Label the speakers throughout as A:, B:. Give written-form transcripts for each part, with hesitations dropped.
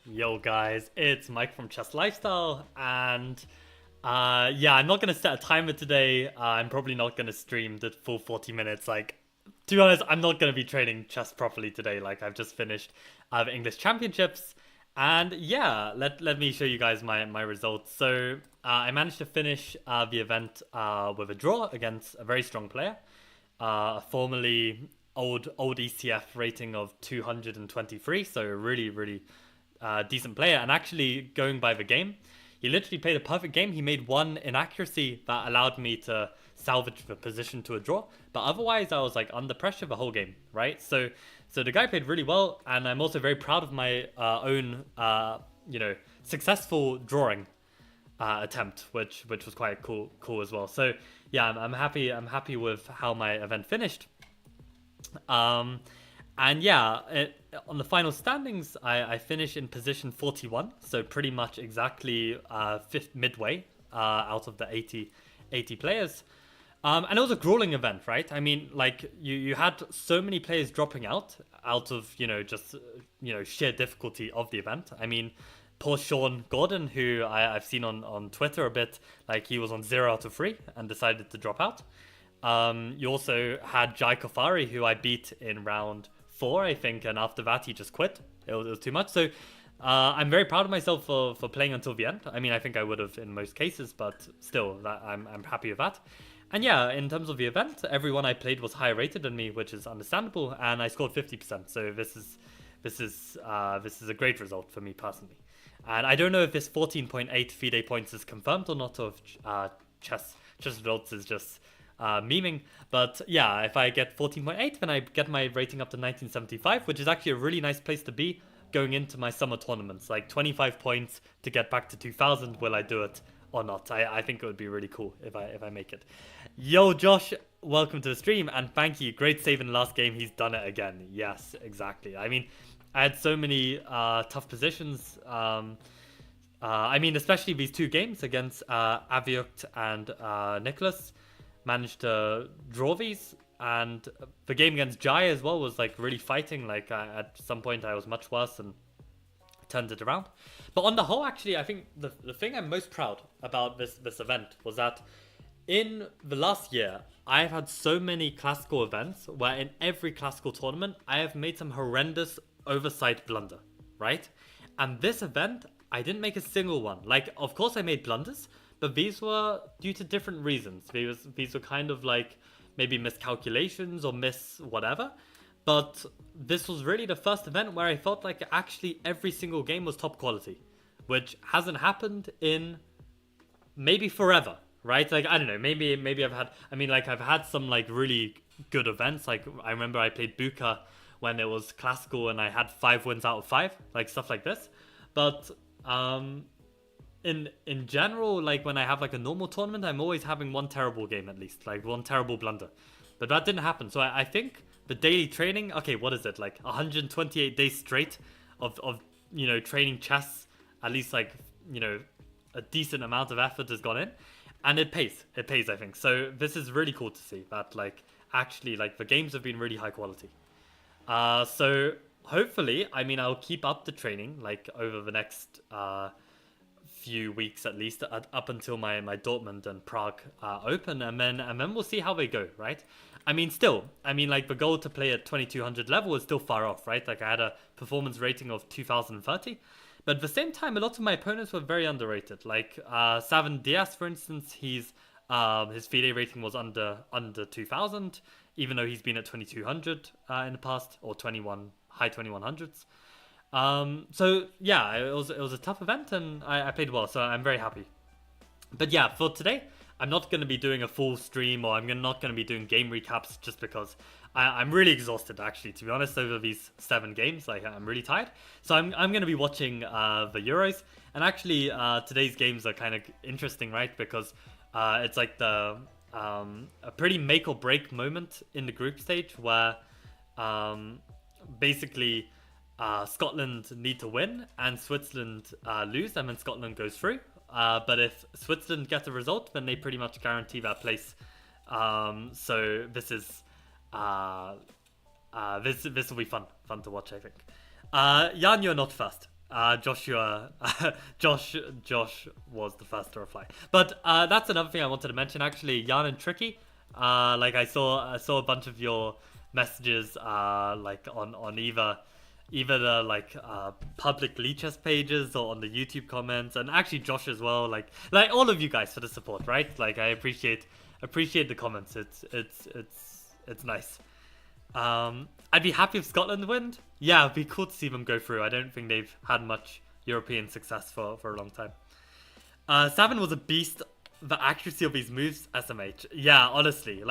A: Yo guys, it's Mike from Chess Lifestyle, and yeah, I'm not gonna set a timer today. I'm probably not gonna stream the full 40 minutes. Like, to be honest, I'm not gonna be training chess properly today. Like, I've just finished the English Championships, and yeah, let me show you guys my results. So I managed to finish the event with a draw against a very strong player, formerly old ECF rating of 223. So really decent player. And actually, going by the game, he literally played a perfect game. He made one inaccuracy that allowed me to salvage the position to a draw. But otherwise, I was like under pressure the whole game, right? So the guy played really well, and I'm also very proud of my own, successful drawing attempt, which was quite cool as well. So yeah, I'm happy. I'm happy with how my event finished. Um, and yeah, on the final standings, I finished in position 41, so pretty much exactly fifth midway out of the 80 players. And it was a grueling event, right? I mean, like you had so many players dropping out of just sheer difficulty of the event. I mean, poor Sean Gordon, who I've seen on Twitter a bit, like he was on 0 out of 3 and decided to drop out. You also had Jai Kofari, who I beat in round 4, I think, and after that he just quit. It was too much. So I'm very proud of myself for playing until the end. I mean, I think I would have in most cases, but still, I'm happy with that. And yeah, in terms of the event, everyone I played was higher rated than me, which is understandable, and I scored 50%. So this is a great result for me personally. And I don't know if this 14.8 FIDE points is confirmed or not, or if chess results is just memeing. But yeah, if I get 14.8, then I get my rating up to 1975, which is actually a really nice place to be going into my summer tournaments. Like 25 points to get back to 2000. Will I do it or not? I think it would be really cool if I make it. Yo, Josh, welcome to the stream, and thank you. Great save in the last game. He's done it again. Yes, exactly. I mean, I had so many tough positions. I mean, especially these two games against Aviukt and Nicholas. Managed to draw these, and the game against Jai as well was like really fighting. Like at some point I was much worse and turned it around. But on the whole, actually, I think the thing I'm most proud about this event was that in the last year I've had so many classical events where in every classical tournament I have made some horrendous oversight blunder, right? And this event I didn't make a single one. Like, of course I made blunders, but these were due to different reasons. These were kind of like maybe miscalculations or miss whatever. But this was really the first event where I felt like actually every single game was top quality, which hasn't happened in maybe forever, right? Like, I don't know, maybe I've had some like really good events. Like I remember I played Buka when it was classical and I had 5 wins out of 5, like stuff like this. But in general, like when I have like a normal tournament, I'm always having one terrible game, at least like one terrible blunder. But that didn't happen. So I think the daily training, okay, what is it, like 128 days straight of training chess, at least like a decent amount of effort has gone in, and it pays, I think. So this is really cool to see that like actually like the games have been really high quality. So hopefully, I mean, I'll keep up the training like over the next few weeks at least, up until my Dortmund and Prague open, and then we'll see how they go, right? I mean, still, I mean, like the goal to play at 2200 level is still far off, right? Like I had a performance rating of 2030, but at the same time, a lot of my opponents were very underrated. Like Savin Diaz, for instance, his FIDE rating was under 2000, even though he's been at 2200 in the past, or high 2100s. So yeah, it was a tough event, and I played well, so I'm very happy. But yeah, for today, I'm not going to be doing a full stream, or I'm not going to be doing game recaps, just because I'm really exhausted, actually, to be honest, over these 7 games. Like, I'm really tired. So I'm going to be watching the Euros. And actually, today's games are kind of interesting, right? Because it's like a pretty make or break moment in the group stage where basically Scotland need to win and Switzerland lose, and then Scotland goes through. But if Switzerland get a result, then they pretty much guarantee that place. So this is this will be fun to watch, I think. Jan, you're not first. Joshua, Josh was the first to reply. But that's another thing I wanted to mention. Actually, Jan and Tricky. Like I saw a bunch of your messages. Like on either the public Lichess pages or on the YouTube comments, and actually Josh as well. Like all of you guys for the support, right? Like I appreciate the comments. It's nice. I'd be happy if Scotland win. Yeah, it'd be cool to see them go through. I don't think they've had much European success for a long time. Savin was a beast. The accuracy of his moves, SMH. Yeah, honestly,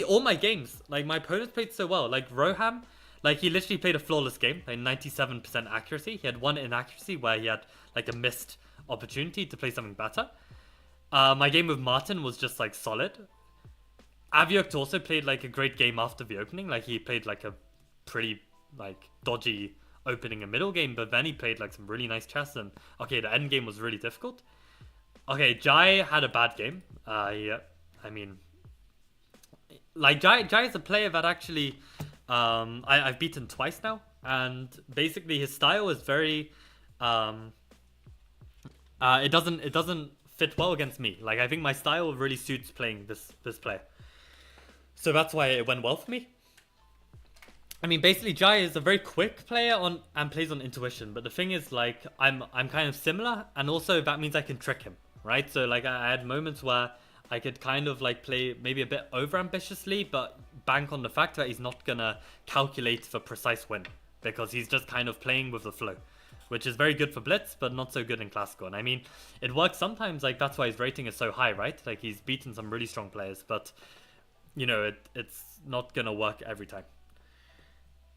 A: all my games, like my opponents played so well. Like Roham, like he literally played a flawless game, like 97% accuracy. He had one inaccuracy where he had like a missed opportunity to play something better. My game with Martin was just like solid. Aviok also played like a great game after the opening. Like he played like a pretty like dodgy opening and middle game, but then he played like some really nice chess. And okay, the end game was really difficult. Okay, Jai had a bad game. Yeah, I mean, like Jai is a player that actually I've beaten twice now, and basically his style is very it doesn't fit well against me. Like I think my style really suits playing this player. So that's why it went well for me. I mean, basically, Jai is a very quick player and plays on intuition. But the thing is, like, I'm kind of similar, and also that means I can trick him, right? So like, I had moments where I could kind of like play maybe a bit over ambitiously, but bank on the fact that he's not gonna calculate for precise win because he's just kind of playing with the flow, which is very good for Blitz, but not so good in Classical. And I mean, it works sometimes. Like that's why his rating is so high, right? Like he's beaten some really strong players, but you know, it's not gonna work every time.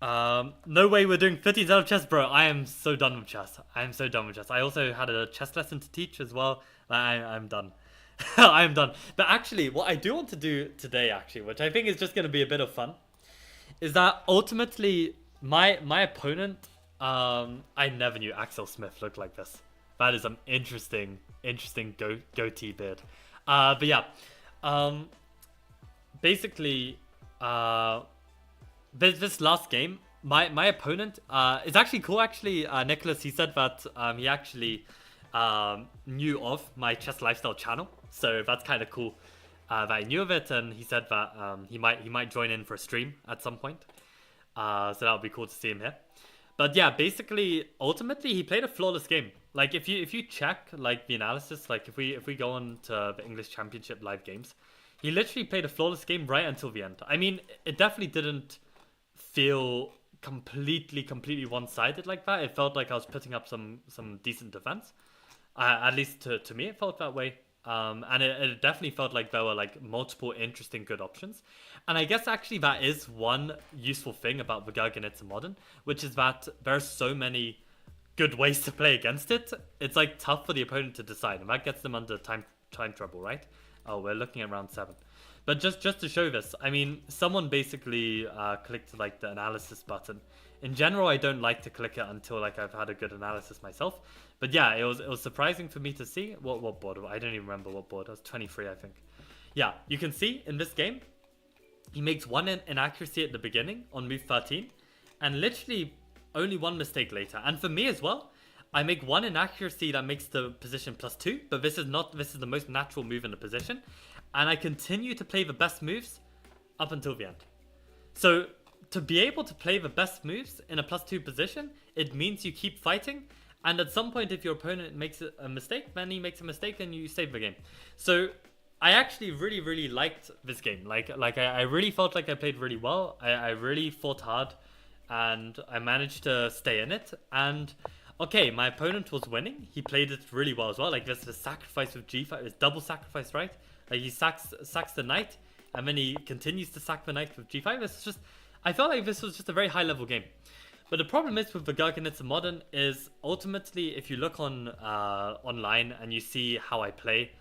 A: No way we're doing 15s out of chess, bro. I am so done with chess. I am so done with chess. I also had a chess lesson to teach as well. I'm done. I am done. But actually, what I do want to do today, actually, which I think is just going to be a bit of fun, is that ultimately my opponent, I never knew Axel Smith looked like this. That is an interesting goatee beard. But yeah, basically, this last game, my opponent is actually cool. Actually, Nicholas, he said that he actually knew of my chess lifestyle channel, so that's kind of cool that I knew of it, and he said that he might join in for a stream at some point. So that would be cool to see him here. But yeah, basically, ultimately, he played a flawless game. Like if you check like the analysis, like if we go on to the English Championship live games, he literally played a flawless game right until the end. I mean, it definitely didn't feel completely one-sided like that. It felt like I was putting up some decent defense. At least to me, it felt that way. And it definitely felt like there were like multiple interesting good options. And I guess actually that is one useful thing about the Garganitsa Modern, which is that there are so many good ways to play against it. It's like tough for the opponent to decide, and that gets them under time trouble, right? Oh, we're looking at round 7. But just to show this, I mean, someone basically clicked like the analysis button. In general, I don't like to click it until like I've had a good analysis myself. But yeah, it was surprising for me to see what board. I don't even remember what board. I was 23, I think. Yeah, you can see in this game, he makes one inaccuracy at the beginning on move 13, and literally only one mistake later. And for me as well, I make one inaccuracy that makes the position +2, but this is the most natural move in the position. And I continue to play the best moves up until the end. So to be able to play the best moves in a +2 position, it means you keep fighting. And at some point, if your opponent makes a mistake, then he makes a mistake and you save the game. So I actually really liked this game. Like I really felt like I played really well. I really fought hard and I managed to stay in it. And okay, my opponent was winning. He played it really well as well. Like there's the sacrifice with G5. It's double sacrifice, right? Like he sacks the knight, and then he continues to sack the knight with G5. It's just, I felt like this was just a very high level game. But the problem is with the Garganitsa Modern is ultimately, if you look on online and you see how I play,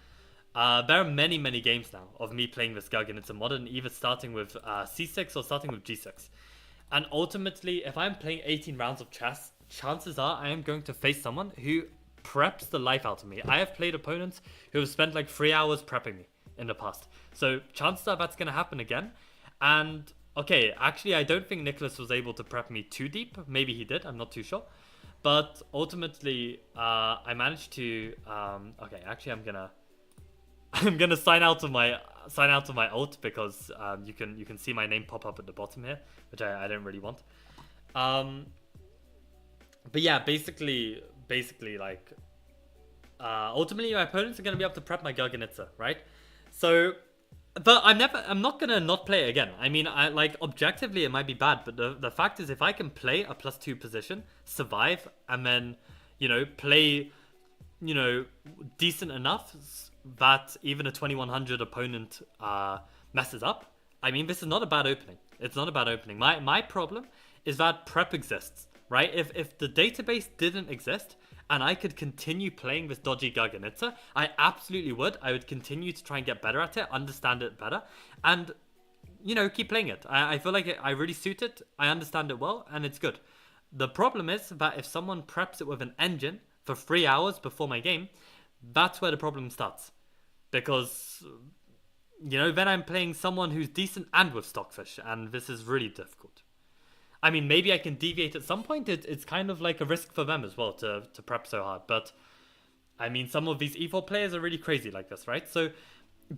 A: there are many games now of me playing this Garganitsa Modern, either starting with C6 or starting with G6. And ultimately, if I'm playing 18 rounds of chess, chances are I am going to face someone who preps the life out of me. I have played opponents who have spent like 3 hours prepping me in the past. So chances are that's going to happen again. And okay, actually I don't think Nicholas was able to prep me too deep. Maybe he did, I'm not too sure. But ultimately, I managed to. Okay, actually, I'm gonna sign out of my alt because you can see my name pop up at the bottom here, which I don't really want. Um, but yeah, basically like ultimately my opponents are gonna be able to prep my Garganitza, right? So, but I'm not gonna not play it again. I mean, I like objectively it might be bad, but the fact is if I can play a +2 position, survive, and then play decent enough that even a 2100 opponent messes up. I mean, this is not a bad opening. It's not a bad opening. My problem is that prep exists, right? If the database didn't exist and I could continue playing this dodgy Garganitza, I absolutely would. I would continue to try and get better at it, understand it better, and keep playing it. I feel like I really suit it. I understand it well, and it's good. The problem is that if someone preps it with an engine for 3 hours before my game, that's where the problem starts. Because, then I'm playing someone who's decent and with Stockfish, and this is really difficult. I mean, maybe I can deviate at some point. It's kind of like a risk for them as well to prep so hard. But, I mean, some of these E4 players are really crazy like this, right? So,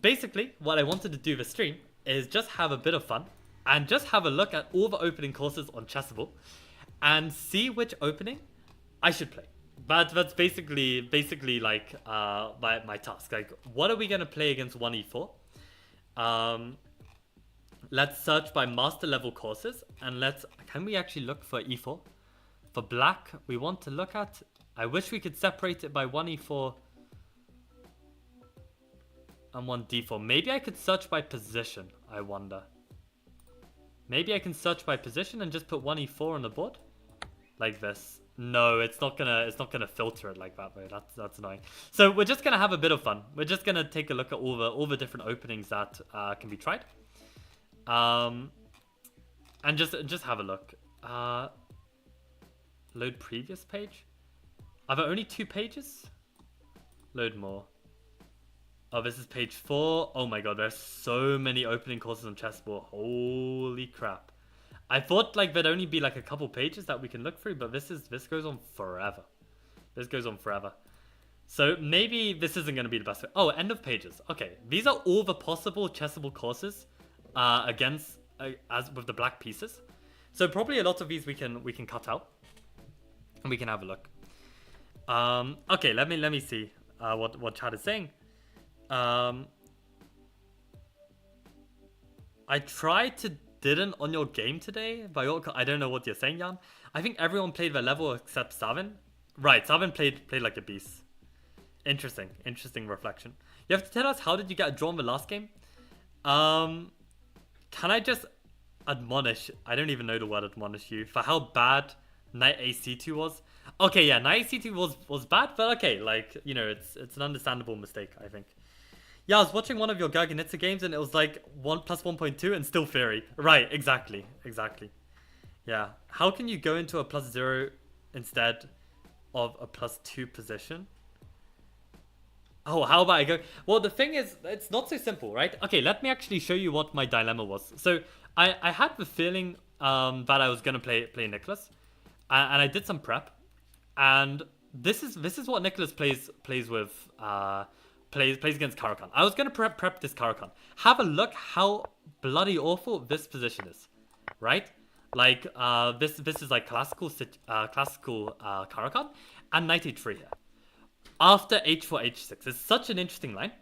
A: basically, what I wanted to do this stream is just have a bit of fun and just have a look at all the opening courses on Chessable and see which opening I should play. But that's basically like my task. Like, what are we gonna play against 1e4? Let's search by master level courses and can we actually look for e4? For black, we want to look at. I wish we could separate it by 1e4 and 1d4. Maybe I could search by position. I wonder. Maybe I can search by position and just put 1e4 on the board, like this. No, it's not gonna filter it like that though. That's annoying. So we're just gonna have a bit of fun. We're just gonna take a look at all the different openings that can be tried. And just have a look. Load previous page. Are there only 2 pages? Load more. Oh, this is page 4. Oh my god, there's so many opening courses on Chessable. Holy crap. I thought like there'd only be like a couple pages that we can look through, but this goes on forever. This goes on forever. So maybe this isn't going to be the best way. Oh, end of pages. Okay, these are all the possible Chessable courses as with the black pieces. So probably a lot of these we can cut out, and we can have a look. Okay, let me see what chat is saying. I tried to didn't on your game today. I don't know what you're saying, Jan. I think everyone played their level except Savin. Right, Savin played like a beast. Interesting reflection. You have to tell us, how did you get drawn the last game? Can I just admonish? I don't even know the word admonish you for how bad Knight AC2 was. Okay, yeah, Knight AC2 was bad, but okay, like it's an understandable mistake, I think. Yeah, I was watching one of your Garganitza games and it was like 1 plus 1.2 and still Fury. Right, exactly. Yeah. How can you go into a +0 instead of a +2 position? Oh, how about I go? Well, the thing is, it's not so simple, right? Okay, let me actually show you what my dilemma was. So I had the feeling that I was gonna play Nicholas, and I did some prep, and this is what Nicholas plays with. Plays against Caro-Kann. I was gonna prep this Caro-Kann. Have a look how bloody awful this position is, right? Like this is like classical Caro-Kann and Knight h3 here. After h4 h6, it's such an interesting line.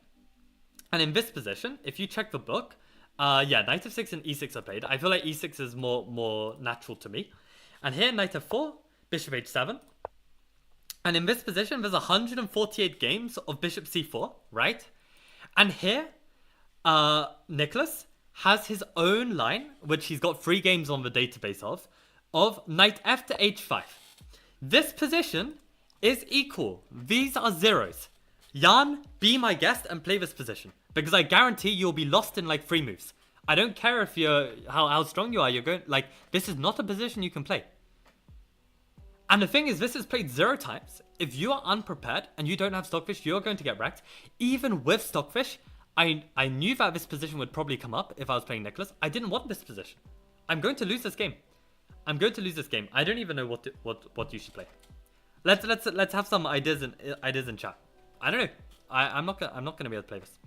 A: And in this position, if you check the book, yeah, Knight f6 and e6 are played. I feel like e6 is more natural to me. And here, Knight f4, Bishop h7. And in this position, there's 148 games of Bishop c4, right? And here, Nicholas has his own line, which he's got 3 games on the database of Knight f to h5. This position is equal. These are zeros. Jan, be my guest and play this position, because I guarantee you'll be lost in like 3 moves. I don't care if you're how strong you are. You're going like, this is not a position you can play. And the thing is, this is played 0 times. If you are unprepared and you don't have Stockfish, you're going to get wrecked. Even with Stockfish, I knew that this position would probably come up if I was playing Nicholas. I didn't want this position. I'm going to lose this game. I don't even know what you should play. Let's have some ideas in chat. I don't know. I'm not gonna be able to play this.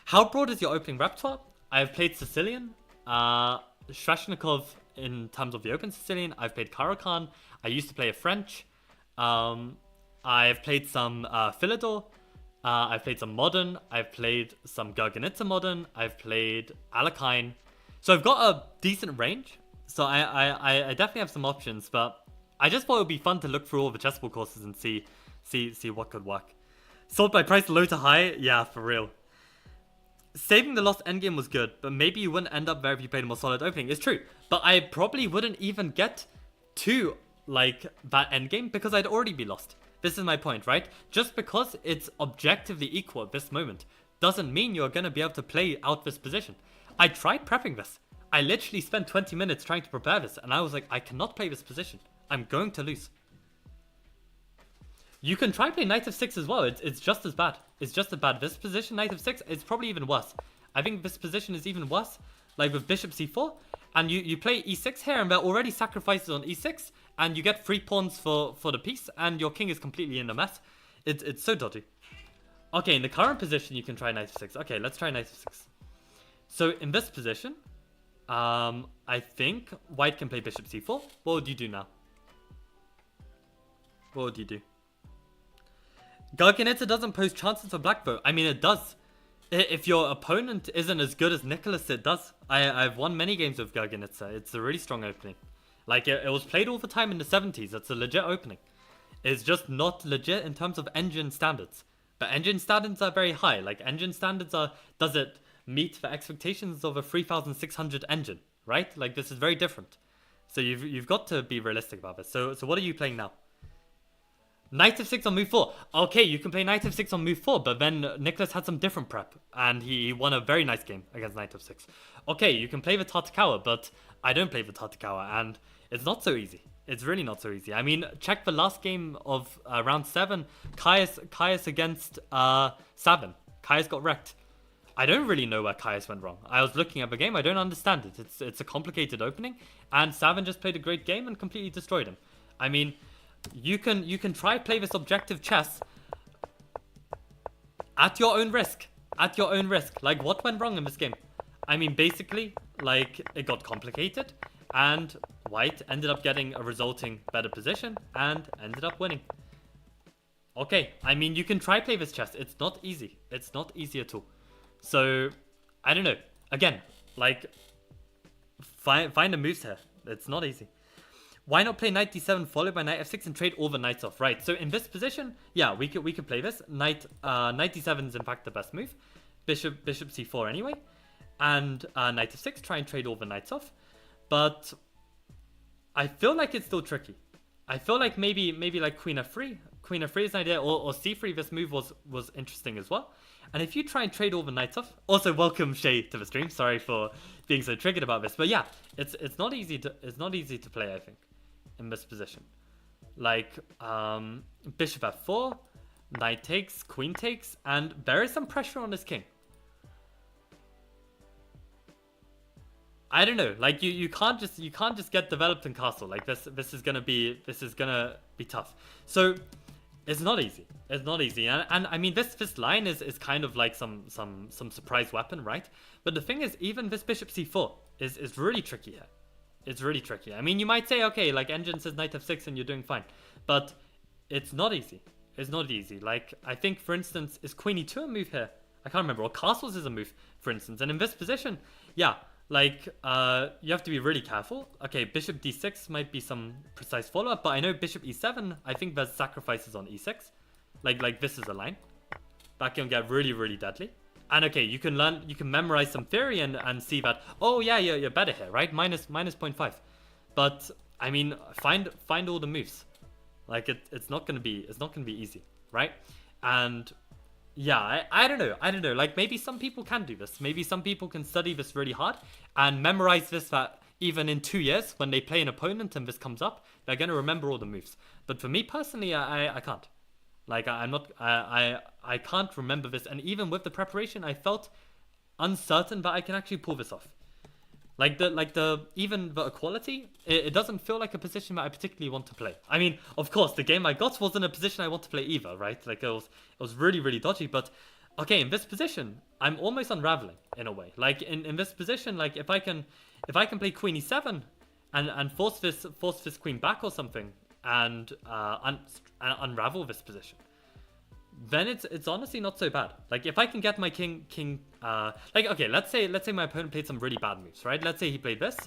A: How broad is your opening repertoire? I've played Sicilian, Sveshnikov in terms of the open Sicilian. I've played Caro-Kann. I used to play a French. I've played some Philidor. I've played some modern. I've played some Gurgenitsa modern. I've played Alekhine. So I've got a decent range. So I definitely have some options, but I just thought it would be fun to look through all the chessboard courses and see what could work. Sold by price low to high? Yeah, for real. Saving the lost endgame was good, but maybe you wouldn't end up there if you played a more solid opening. It's true, but I probably wouldn't even get to like that endgame because I'd already be lost. This is my point, right? Just because it's objectively equal at this moment doesn't mean you're going to be able to play out this position. I tried prepping this. I literally spent 20 minutes trying to prepare this, and I was like, I cannot play this position. I'm going to lose. You can try play knight f6 as well. It's just as bad. It's just as bad. This position, knight f6, is probably even worse. I think this position is even worse. Like with bishop c4, and you play e6 here, and there are already sacrifices on e6, and you get 3 pawns for the piece, and your king is completely in a mess. It's so dodgy. Okay, in the current position, you can try knight f6. Okay, let's try knight f6. So in this position, I think white can play bishop c4. What would you do now? What would you do? Gurgenitsa doesn't pose chances for black though. I mean, it does. If your opponent isn't as good as Nicholas, it does. I've won many games with Gurgenitsa. It's a really strong opening. Like, it was played all the time in the 70s. It's a legit opening. It's just not legit in terms of engine standards. But engine standards are very high. Like, engine standards are... Does it meet the expectations of a 3600 engine, right? Like, this is very different. So you've got to be realistic about this. So what are you playing now? Knight f6 on move 4. Okay, you can play knight f6 on move 4, but then Nicholas had some different prep, and he won a very nice game against knight f6. Okay, you can play the Tatakawa, but I don't play the Tatakawa, and it's not so easy. It's really not so easy. I mean, check the last game of round 7, Caius against Savin. Caius got wrecked. I don't really know where Caius went wrong. I was looking at the game, I don't understand it. It's a complicated opening, and Savin just played a great game and completely destroyed him. I mean... You can try play this objective chess at your own risk. At your own risk. Like, what went wrong in this game? I mean, basically, like, it got complicated, and white ended up getting a resulting better position and ended up winning. Okay, I mean, you can try play this chess. It's not easy. It's not easy at all. So, I don't know. Again, like, find the moves here. It's not easy. Why not play knight d7 followed by knight f6 and trade all the knights off? Right, so in this position, yeah, we could play this. Knight d7 is in fact the best move. Bishop c4 anyway. And knight f6, try and trade all the knights off. But I feel like it's still tricky. I feel like maybe like queen f3. Queen f3 is an idea, or c3, this move was interesting as well. And if you try and trade all the knights off... Also, welcome Shay to the stream. Sorry for being so triggered about this. But yeah, it's not easy to play, I think, in this position. Like, bishop f4, knight takes, queen takes, and there is some pressure on this king. I don't know, like you can't just get developed in castle. Like this is gonna be tough. So it's not easy. It's not easy. And I mean this line is kind of like some surprise weapon, right? But the thing is, even this bishop c4 is really tricky here. It's really tricky. I mean, you might say, okay, like engine says knight f6 and you're doing fine. But it's not easy. It's not easy. Like, I think, for instance, is queen e2 a move here? I can't remember. Or castles is a move, for instance. And in this position, yeah, like, you have to be really careful. Okay, bishop d6 might be some precise follow-up, but I know bishop e7, I think there's sacrifices on e6. Like this is a line. That can get really, really deadly. And okay, you can memorize some theory and see that, oh yeah, you're better here, right? Minus 0.5. But I mean, find all the moves. Like it's not gonna be easy, right? And yeah, I don't know. Like maybe some people can do this. Maybe some people can study this really hard and memorize this, that even in 2 years when they play an opponent and this comes up, they're gonna remember all the moves. But for me personally, I can't. Like, I can't remember this. And even with the preparation, I felt uncertain that I can actually pull this off. Even the equality, it doesn't feel like a position that I particularly want to play. I mean, of course, the game I got wasn't a position I want to play either, right? Like it was really, really dodgy. But okay, in this position, I'm almost unraveling in a way. Like in this position, like if I can play Queen E7 and force this queen back or something and unravel this position, then it's honestly not so bad. Like if I can get my king like okay, let's say my opponent played some really bad moves, right? Let's say he played this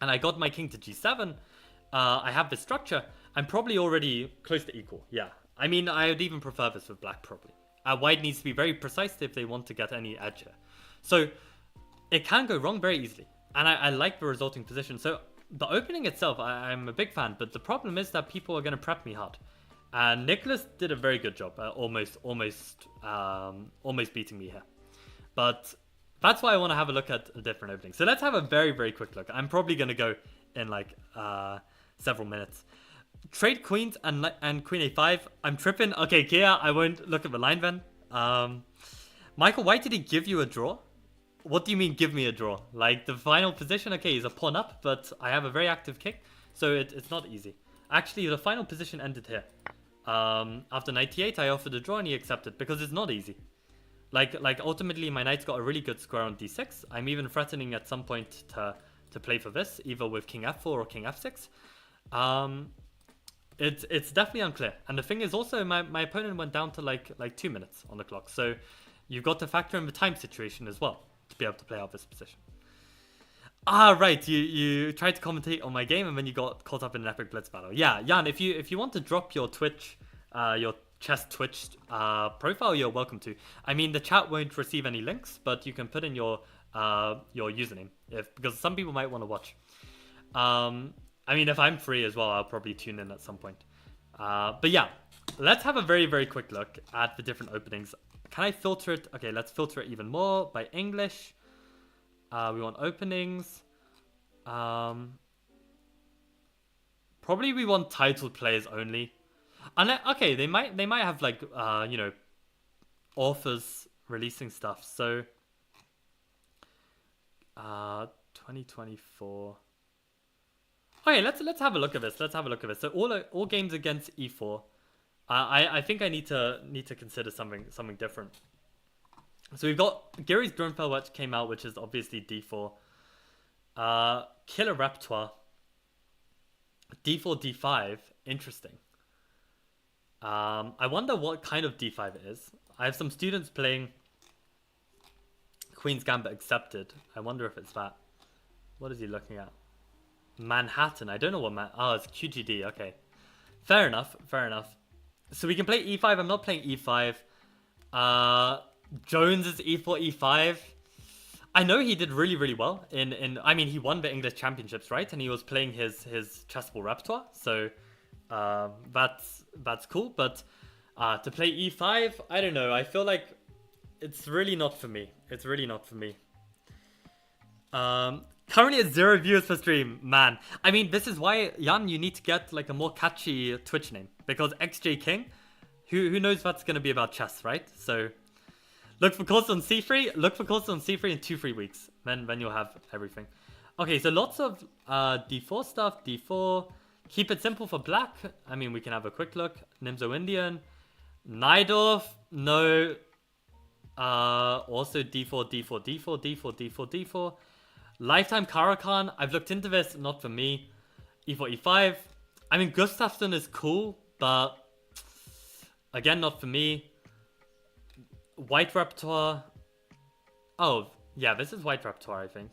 A: and I got my king to G7. I have this structure. I'm probably already close to equal. Yeah, I mean, I would even prefer this with black probably. White needs to be very precise if they want to get any edge here. So it can go wrong very easily, and I like the resulting position. So the opening itself, I'm a big fan, but the problem is that people are going to prep me hard. And Nicholas did a very good job, almost beating me here. But that's why I want to have a look at a different opening. So let's have a very, very quick look. I'm probably going to go in like several minutes. Trade queens and queen a5. I'm tripping. Okay, Kia, I won't look at the line then. Michael, why did he give you a draw? What do you mean give me a draw? Like the final position, okay, is a pawn up, but I have a very active king, so it's not easy. Actually, the final position ended here. After 98, I offered a draw and he accepted because it's not easy. Like ultimately, my knight's got a really good square on d6. I'm even threatening at some point to play for this, either with king f4 or king f6. It's definitely unclear. And the thing is also, my opponent went down to like 2 minutes on the clock. So you've got to factor in the time situation as well to be able to play out this position. Ah, right. You tried to commentate on my game and then you got caught up in an epic blitz battle. Yeah, Jan, if you want to drop your Twitch, your chess Twitch profile, you're welcome to. I mean, the chat won't receive any links, but you can put in your username because some people might want to watch. I mean, if I'm free as well, I'll probably tune in at some point. But yeah, let's have a very, very quick look at the different openings. Can I filter it? Okay, let's filter it even more by English. We want openings. Probably we want titled players only. And okay, they might have like authors releasing stuff. So 2024. Okay, let's have a look at this. So all games against e4. I think I need to consider something different. So we've got Gary's Grunfeld, which came out, which is obviously d4. Killer repertoire. d4, d5. Interesting. I wonder what kind of d5 it is. I have some students playing Queen's Gambit accepted. I wonder if it's that. What is he looking at? Manhattan. I don't know what oh, it's QGD. Okay. Fair enough. So we can play e5. I'm not playing e5. Jones is e4, e5. I know he did really, really well I mean, he won the English championships, right? And he was playing his chessable repertoire. So that's cool. But to play e5, I don't know. I feel like it's really not for me. Currently at 0 viewers per stream, man. I mean, this is why, Jan, you need to get like a more catchy Twitch name. Because XJ King, who knows what's going to be about chess, right? So look for courses on C3. Look for courses on C3 in 2-3 weeks. Then you'll have everything. Okay, so lots of D4 stuff. D4. Keep it simple for black. I mean, we can have a quick look. Nimzo Indian. Najdorf. No. Also D4, D4, D4, D4, D4, D4. Lifetime Caro-Kann. I've looked into this. Not for me. E4, E5. I mean, Gustafsson is cool, but again, not for me. White repertoire. Oh, yeah, this is white repertoire, I think.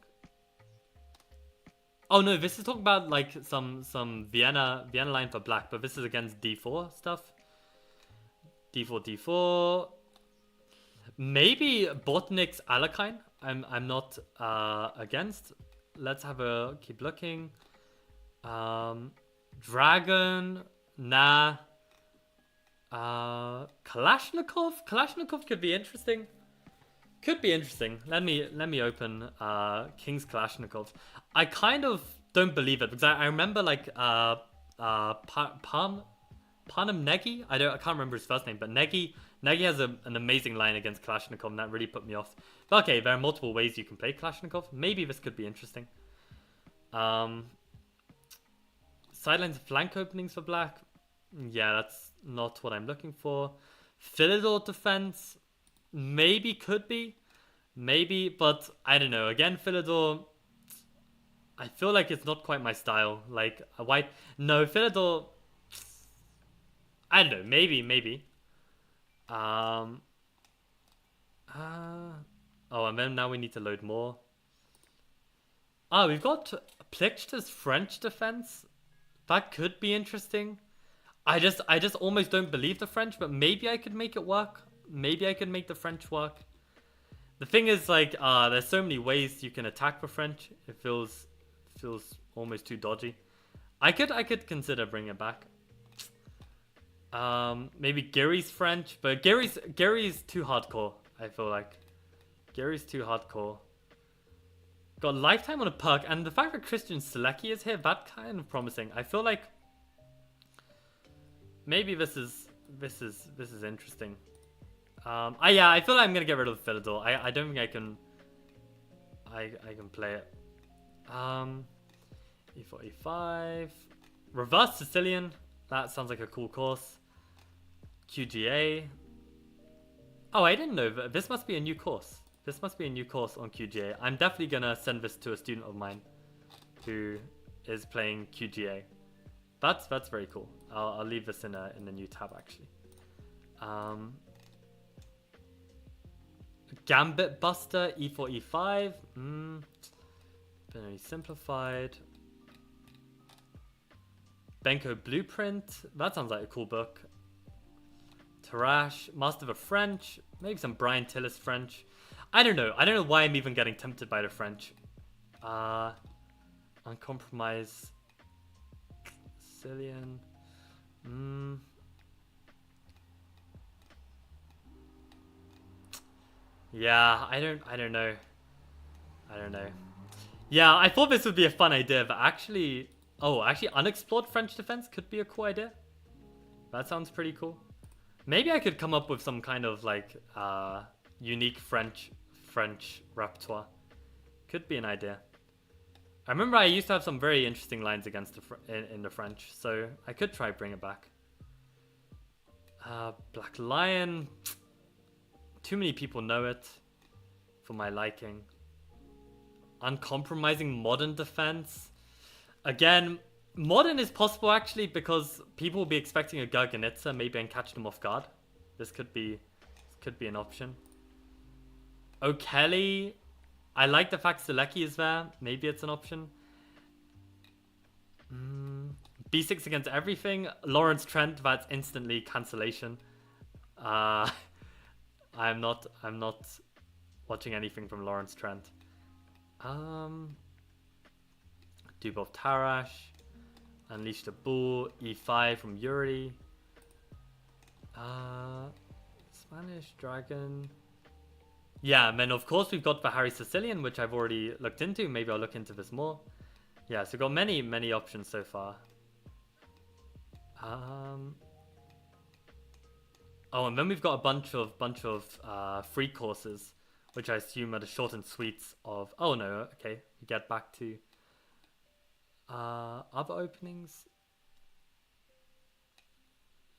A: Oh no, this is talking about like some Vienna line for black, but this is against D4 stuff. D4, D4. Maybe Botnick's Alekhine. I'm not against. Let's keep looking. Dragon, nah. Kalashnikov could be interesting. Let me open King's Kalashnikov. I kind of don't believe it because I remember like Panem Negi. I can't remember his first name, but Negi Nagy has an amazing line against Kalashnikov, and that really put me off. But okay, there are multiple ways you can play Kalashnikov. Maybe this could be interesting. Sidelines flank openings for black. Yeah, that's not what I'm looking for. Philidor defense. Maybe, could be. Maybe, but I don't know. Again, Philidor, I feel like it's not quite my style. Like, a white... No, Philidor... I don't know. Maybe. Oh, and then now we need to load more. Oh, we've got Plichta's French defense. That could be interesting. I just almost don't believe the French, but maybe I could make it work. Maybe I could make the French work. The thing is, like, there's so many ways you can attack the French. It feels almost too dodgy. I could consider bringing it back. Maybe Gary's French, but Gary's too hardcore. I feel like Gary's too hardcore. Got lifetime on a perk, and the fact that Christian Selecki is here, that kind of promising. I feel like maybe this is interesting. Yeah, I feel like I'm gonna get rid of the Philidor. I don't think I can play it. E4, E5, reverse Sicilian. That sounds like a cool course. QGA. Oh, I didn't know that. This must be a new course. This must be a new course on QGA. I'm definitely gonna send this to a student of mine who is playing QGA. That's very cool. I'll leave this in a new tab actually. Gambit Buster, E4, E5. Binary Simplified. Benko Blueprint. That sounds like a cool book. Tarash, Master of French. Maybe some Brian Tillis French. I don't know why I'm even getting tempted by the French. Uncompromised. Sicilian. Yeah, I don't know. Yeah, I thought this would be a fun idea, but actually... Oh, actually, unexplored French defense could be a cool idea. That sounds pretty cool. Maybe I could come up with some kind of, like, unique French repertoire. Could be an idea. I remember I used to have some very interesting lines against in the French, so I could try bring it back. Black Lion... Too many people know it for my liking. Uncompromising modern defense. Again, modern is possible actually because people will be expecting a Gurganitsa maybe and catch them off guard. This could be an option. O'Kelly. I like the fact Selecki is there. Maybe it's an option. B6 against everything. Lawrence Trent, that's instantly cancellation. I'm not watching anything from Lawrence Trent. Dubov Tarash. Unleash the Bull. E5 from Yuri. Spanish Dragon. Yeah, and then of course we've got the Harry Sicilian, which I've already looked into. Maybe I'll look into this more. Yeah, so we've got many options so far. Oh, and then we've got a bunch of free courses, which I assume are the short and sweets of... Oh no, okay. We get back to other openings.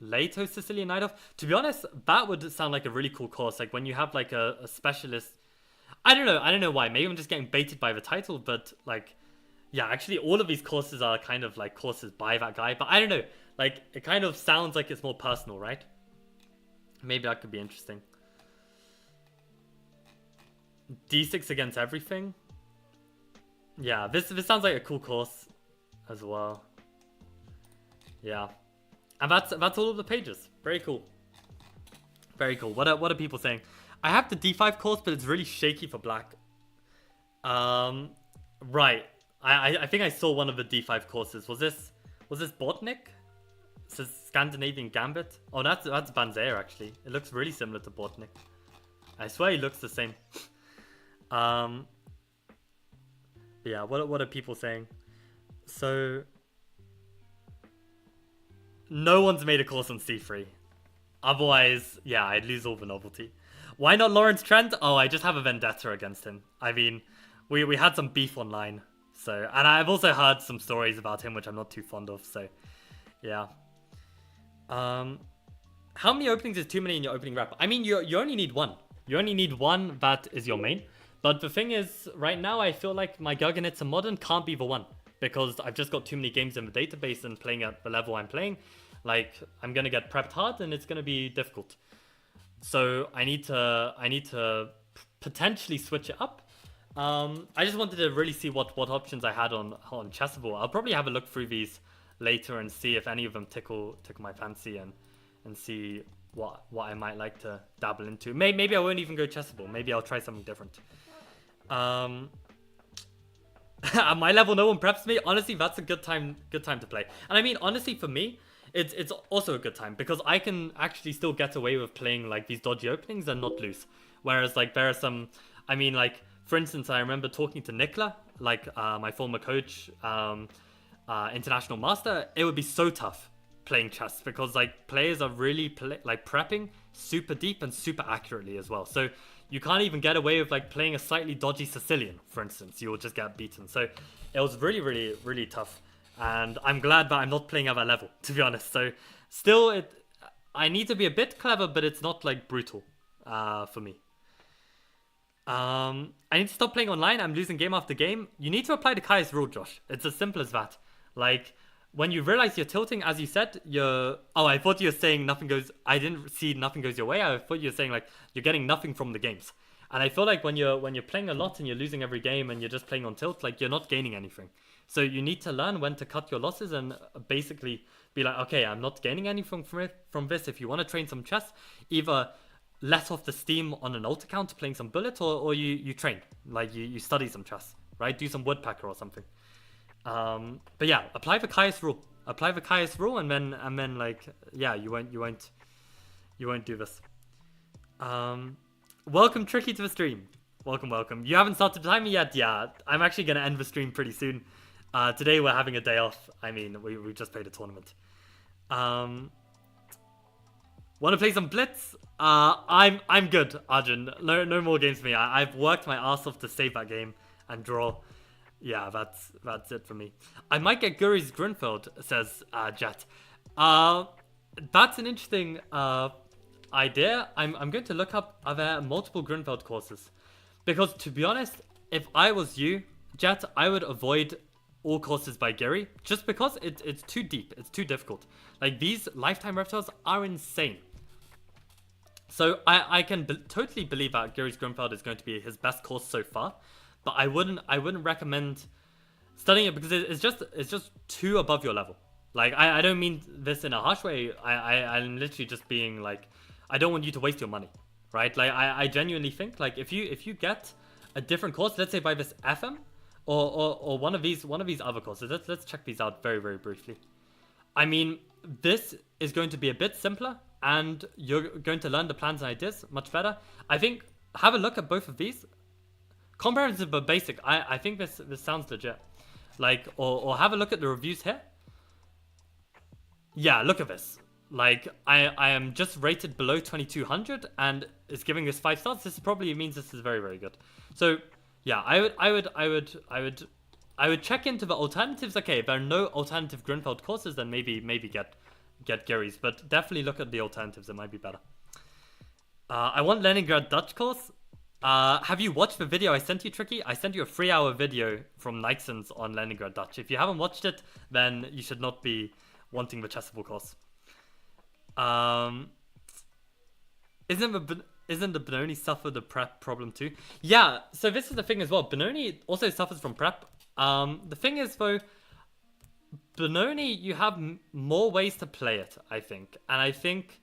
A: Leto Sicilian Night Off. To be honest, that would sound like a really cool course. Like when you have like a specialist. I don't know why. Maybe I'm just getting baited by the title, but like, yeah, actually all of these courses are kind of like courses by that guy. But I don't know. Like it kind of sounds like it's more personal, right? Maybe that could be interesting. D6 against everything. Yeah, this sounds like a cool course as well. Yeah. And that's all of the pages. Very cool. Very cool. What are people saying? I have the D5 course, but it's really shaky for black. Right. I think I saw one of the D5 courses. Was this Botnik? It says Scandinavian Gambit. Oh, that's Banzer actually. It looks really similar to Botnik. I swear he looks the same. Yeah, what are people saying? So no one's made a course on C3. Otherwise, yeah, I'd lose all the novelty. Why not Lawrence Trent? Oh, I just have a vendetta against him. I mean, we had some beef online. So, and I've also heard some stories about him, which I'm not too fond of. So, yeah. How many openings is too many in your opening wrap? I mean, you only need one. You only need one that is your main. But the thing is, right now, I feel like my Garganitza Modern can't be the one. Because I've just got too many games in the database and playing at the level I'm playing. Like, I'm going to get prepped hard and it's going to be difficult. So I need to potentially switch it up. I just wanted to really see what options I had on Chessable. I'll probably have a look through these later and see if any of them tickle my fancy and see what I might like to dabble into. Maybe I won't even go Chessable. Maybe I'll try something different. At my level, no one preps me. Honestly, that's a good time to play. And I mean, honestly, for me, it's also a good time because I can actually still get away with playing like these dodgy openings and not lose. Whereas like there are some, I mean, like for instance, I remember talking to Nikla, like my former coach, international master. It would be so tough playing chess because like players are really prepping super deep and super accurately as well. So you can't even get away with like playing a slightly dodgy Sicilian, for instance. You will just get beaten. So it was really, really, really tough. And I'm glad that I'm not playing at that level, to be honest. So still, I need to be a bit clever, but it's not like brutal for me. I need to stop playing online. I'm losing game after game. You need to apply the Kai's rule, Josh. It's as simple as that. Like, when you realize you're tilting, as you said, oh, I thought you were saying nothing goes... I didn't see nothing goes your way. I thought you were saying, like, you're getting nothing from the games. And I feel like when you're playing a lot and you're losing every game and you're just playing on tilt, like, you're not gaining anything. So you need to learn when to cut your losses and basically be like, okay, I'm not gaining anything from this. If you want to train some chess, either let off the steam on an alt account playing some bullet, or you train. Like, you study some chess, right? Do some woodpecker or something. But yeah, apply the Caius rule. Apply the Caius rule, and then like, yeah, you won't do this. Welcome Tricky to the stream. Welcome. You haven't started the timer yet? Yeah, I'm actually gonna end the stream pretty soon. Today we're having a day off. I mean, we just played a tournament. Want to play some Blitz? I'm good, Arjun. No more games for me. I've worked my ass off to save that game and draw. Yeah, that's it for me. I might get Guri's Grunfeld, says Jet. That's an interesting idea. I'm going to look up, are there multiple Grunfeld courses? Because to be honest, if I was you, Jet, I would avoid all courses by Guri, just because it's too deep, it's too difficult. Like, these lifetime repertoires are insane. So I can totally believe that Guri's Grunfeld is going to be his best course so far. But I wouldn't recommend studying it because it's just too above your level. Like, I don't mean this in a harsh way. I'm literally just being like, I don't want you to waste your money, right? Like, I genuinely think, like, if you get a different course, let's say by this FM or one of these other courses, let's check these out very, very briefly. I mean, this is going to be a bit simpler and you're going to learn the plans and ideas much better. I think have a look at both of these. Comprehensive but basic. I think this sounds legit. Like, or have a look at the reviews here. Yeah, look at this. Like, I am just rated below 2200 and it's giving this 5 stars. This probably means this is very, very good. So yeah, I would check into the alternatives. Okay, if there are no alternative Grunfeld courses, then maybe get Guri's, but definitely look at the alternatives. It might be better. I want Leningrad Dutch course. Have you watched the video I sent you, Tricky? I sent you a 3-hour video from Nixon's on Leningrad Dutch. If you haven't watched it, then you should not be wanting the Chessable course. Isn't the Benoni suffer the prep problem too? Yeah, so this is the thing as well. Benoni also suffers from prep. The thing is, though, Benoni, you have more ways to play it, I think. And I think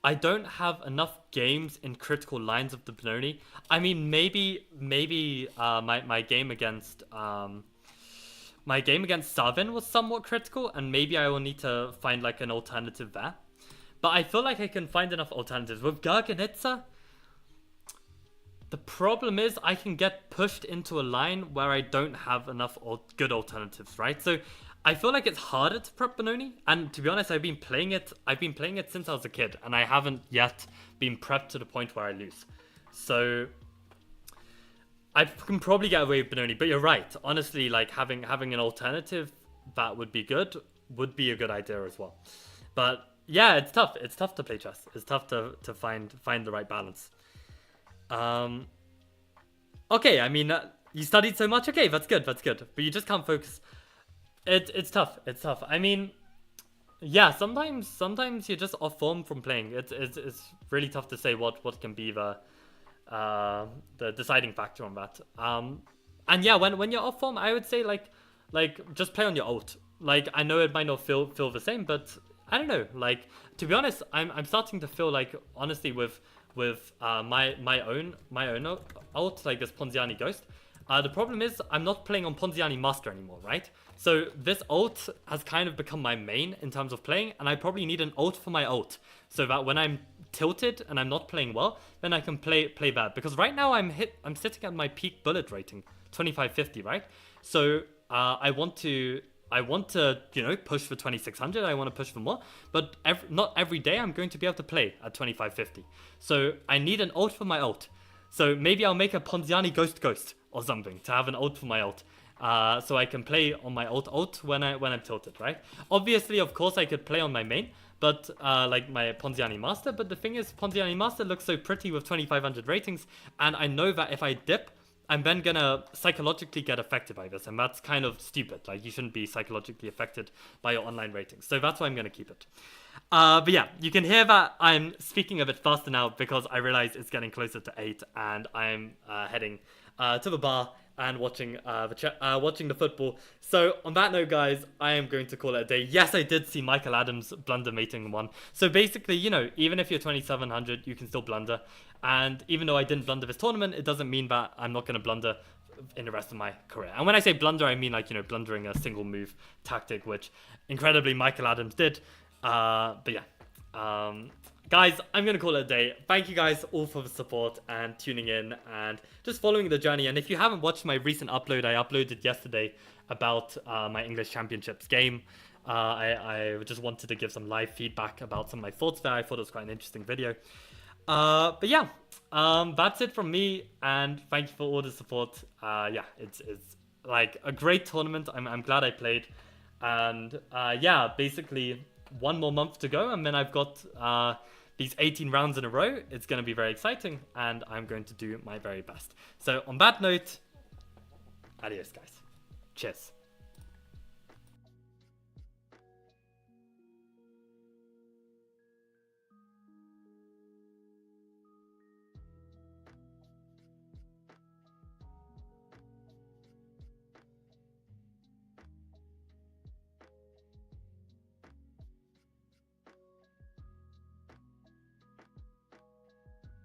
A: I don't have enough games in critical lines of the Benoni. I mean, maybe my game against Savin was somewhat critical, and maybe I will need to find like an alternative there. But I feel like I can find enough alternatives. With Garganitza, the problem is I can get pushed into a line where I don't have enough good alternatives, right? So I feel like it's harder to prep Benoni, and to be honest, I've been playing it since I was a kid, and I haven't yet been prepped to the point where I lose. So I can probably get away with Benoni, but you're right. Honestly, like having an alternative that would be good would be a good idea as well. But yeah, it's tough. It's tough to play chess. It's tough to find the right balance. Okay, I mean, you studied so much. Okay, that's good. That's good. But you just can't focus. It's tough. It's tough. I mean, yeah. Sometimes you're just off form from playing. It's really tough to say what can be the deciding factor on that. And yeah, when you're off form, I would say like just play on your ult. Like I know it might not feel the same, but I don't know. Like to be honest, I'm starting to feel like honestly with my own ult like this Ponziani Ghost. The problem is I'm not playing on Ponziani Master anymore, right? So this ult has kind of become my main in terms of playing, and I probably need an ult for my ult so that when I'm tilted and I'm not playing well, then I can play bad. Because right now I'm sitting at my peak bullet rating, 2550, right? So I want to push for 2600. I want to push for more, but not every day I'm going to be able to play at 2550. So I need an ult for my ult. So maybe I'll make a Ponziani Ghost or something to have an ult for my ult. So I can play on my ult when I'm tilted, right? Obviously, of course, I could play on my main, but like my Ponziani Master. But the thing is, Ponziani Master looks so pretty with 2500 ratings, and I know that if I dip, I'm then gonna psychologically get affected by this, and that's kind of stupid. Like you shouldn't be psychologically affected by your online ratings. So that's why I'm gonna keep it. But yeah, you can hear that I'm speaking a bit faster now because I realize it's getting closer to 8, and I'm heading to the bar and watching the football. So on that note, guys, I am going to call it a day. Yes, I did see Michael Adams blunder mating 1. So basically, even if you're 2700, you can still blunder. And even though I didn't blunder this tournament, it doesn't mean that I'm not going to blunder in the rest of my career. And when I say blunder, I mean like, blundering a single move tactic, which incredibly Michael Adams did. But yeah. Guys, I'm going to call it a day. Thank you guys all for the support and tuning in and just following the journey. And if you haven't watched my recent upload, I uploaded yesterday about my English Championships game. I just wanted to give some live feedback about some of my thoughts there. I thought it was quite an interesting video. But yeah, that's it from me. And thank you for all the support. Yeah, it's like a great tournament. I'm glad I played. And yeah, basically 1 more month to go. And then I've got these 18 rounds in a row. It's going to be very exciting, and I'm going to do my very best. So on that note, adios, guys. Cheers.